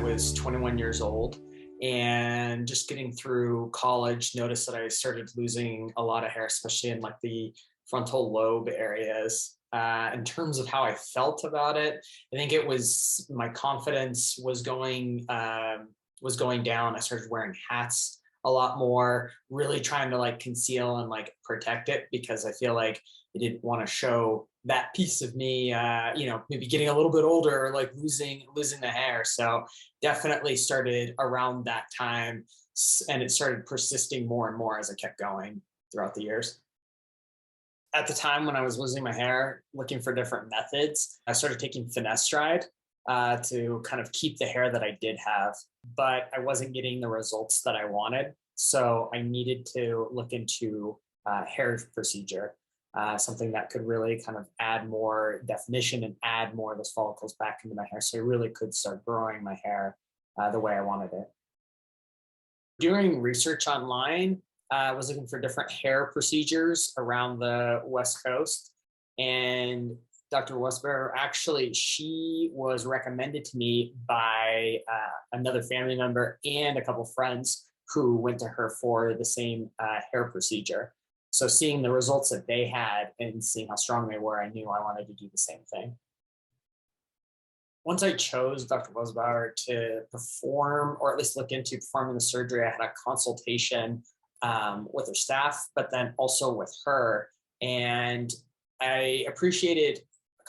was 21 years old and just getting through college, noticed that I started losing a lot of hair, especially in like the frontal lobe areas. In terms of how I felt about it, I think it was my confidence was going down. I started wearing hats a lot more, really trying to like conceal and like protect it because I feel like I didn't want to show that piece of me, maybe getting a little bit older, like losing the hair. So definitely started around that time, and it started persisting more and more as I kept going throughout the years. At the time when I was losing my hair, looking for different methods, I started taking finasteride to kind of keep the hair that I did have, but I wasn't getting the results that I wanted. So I needed to look into hair procedure, something that could really kind of add more definition and add more of those follicles back into my hair. So I really could start growing my hair the way I wanted it. Doing research online, I was looking for different hair procedures around the West Coast. And Dr. Wasserbauer, actually, she was recommended to me by another family member and a couple friends who went to her for the same hair procedure. So seeing the results that they had and seeing how strong they were, I knew I wanted to do the same thing. Once I chose Dr. Wasserbauer to perform, or at least look into performing the surgery, I had a consultation with her staff, but then also with her. And I appreciated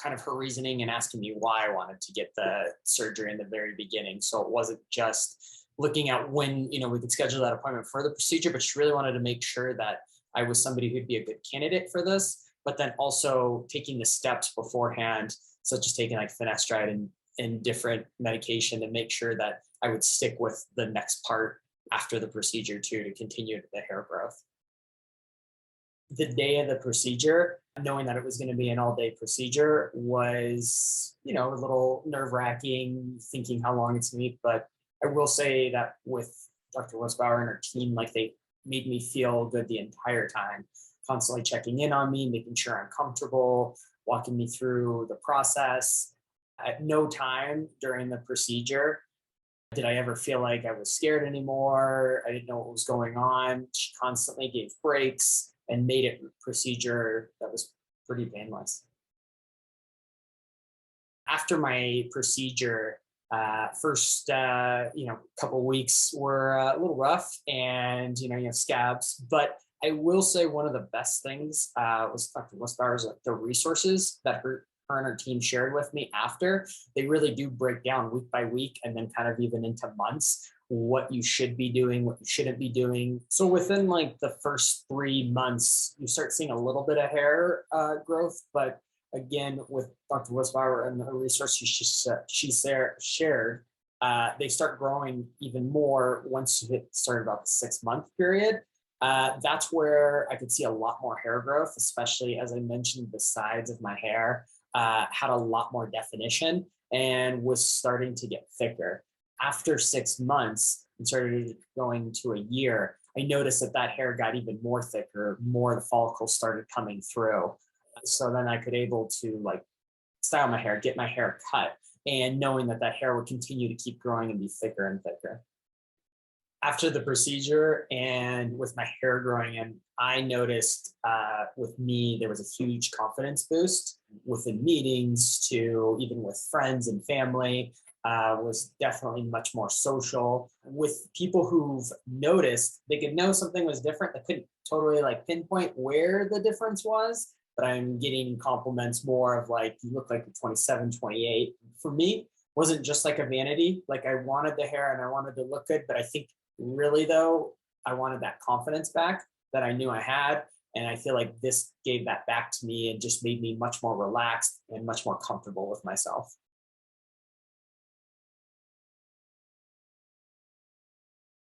kind of her reasoning and asking me why I wanted to get the surgery in the very beginning. So it wasn't just looking at when, we could schedule that appointment for the procedure, but she really wanted to make sure that I was somebody who'd be a good candidate for this, but then also taking the steps beforehand, such as taking like finasteride and different medication to make sure that I would stick with the next part after the procedure too, to continue the hair growth. The day of the procedure, knowing that it was going to be an all-day procedure was, a little nerve-wracking, thinking how long it's going to be. But I will say that with Dr. Wasserbauer and her team, like they made me feel good the entire time, constantly checking in on me, making sure I'm comfortable, walking me through the process. At no time during the procedure did I ever feel like I was scared anymore. I didn't know what was going on. She constantly gave breaks and made it a procedure that was pretty painless. After my procedure, first couple of weeks were a little rough, and you have scabs. But I will say one of the best things was Dr. Wasserbauer's the resources that her and her team shared with me after. They really do break down week by week and then kind of even into months what you should be doing, what you shouldn't be doing. So within like the first 3 months, you start seeing a little bit of hair growth. But again, with Dr. Wasserbauer and the resources she shared, they start growing even more once you hit about the 6-month period. That's where I could see a lot more hair growth, especially as I mentioned, the sides of my hair had a lot more definition and was starting to get thicker. After 6 months and started going to a year, I noticed that hair got even more thicker, more of the follicles started coming through. So then I could able to like style my hair, get my hair cut, and knowing that hair would continue to keep growing and be thicker and thicker. After the procedure and with my hair growing in, I noticed with me, there was a huge confidence boost within meetings to even with friends and family. Was definitely much more social with people who've noticed. They could know something was different. They couldn't totally like pinpoint where the difference was, but I'm getting compliments more of like, you look like you're 27, 28. For me, it wasn't just like a vanity. Like I wanted the hair and I wanted to look good, but I think really though, I wanted that confidence back that I knew I had. And I feel like this gave that back to me and just made me much more relaxed and much more comfortable with myself.